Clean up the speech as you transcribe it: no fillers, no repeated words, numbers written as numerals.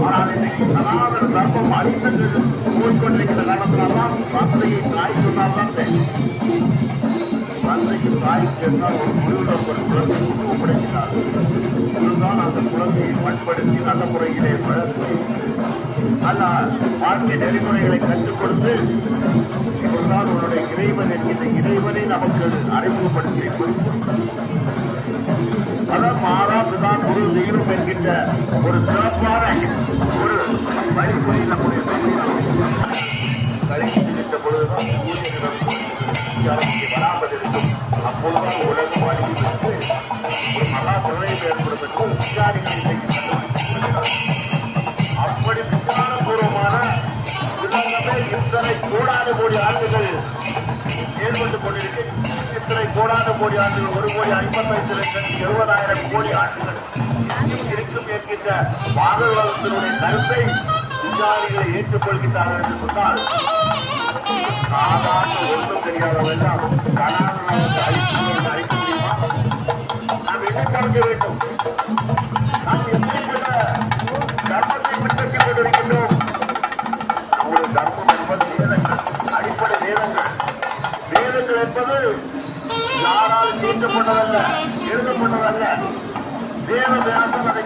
ஆனால் இன்னைக்கு சனாதன தர்மம் அழிந்து போய்கொண்டிருக்கிற காரணத்தினால்தான் தந்தையை தாய் சொன்னால்தான் தந்தைக்கு தாய்க்கு என்றால் ஒரு குழுவிடம் ஒரு குழந்தை ஒப்படைக்கிறார். குழுதான் அந்த குழந்தையை பண்படுத்தி நல்ல முறையிலே வளர்த்து நல்ல வாழ்க்கை நெறிமுறைகளை கற்றுக் கொடுத்து இவர்தான் உன்னுடைய இறைவன் என்கின்ற இறைவனை நமக்கு அறிமுகப்படுத்தி அதான் மாறாதுதான் குரு தெய்வம் என்கின்ற ஒரு சிறப்பான ஒரு வழிமுறை நம்முடைய கழிக்கின்ற பொழுதுதான் வராமல் இருக்கும். அப்பொழுதுதான் உலகம் அழிந்து ஒரு மகா தொழிலை ஏற்படுவதற்கு விஞ்ஞானிகள் அப்படி விஞ்ஞானபூர்வமான உலகமே இத்தனை கோடான கோடி ஆண்டுகள் ஏற்பட்டுக் கொண்டிருக்கிறது. இத்தனை கோடான கோடி ஆண்டுகள் 1,55,70,000 கோடி ஆண்டுகள் இருக்கும் என்கின்ற பாகவதத்தினுடைய கருத்தை விஞ்ஞானிகளை ஏற்றுக்கொள்கின்றார்கள் என்று சொன்னால் சாதாரண ஒன்றும் தெரியாதவெல்லாம் கலாச்சாரத்தை அழிக்க முடியுமா? நாம் என்ன கலக்க வேண்டும்? நாம் எப்படி தர்மத்தை பின்பற்றிக் கொண்டிருக்கின்றோம்? நம்முடைய தர்மம் என்பது வேதங்கள், அடிப்படை வேதங்கள். வேதங்கள் என்பது யாரால் தீர்க்கப்பட்டதல்ல, எழுதப்பட்டதல்ல. வேத வியாசம் அதை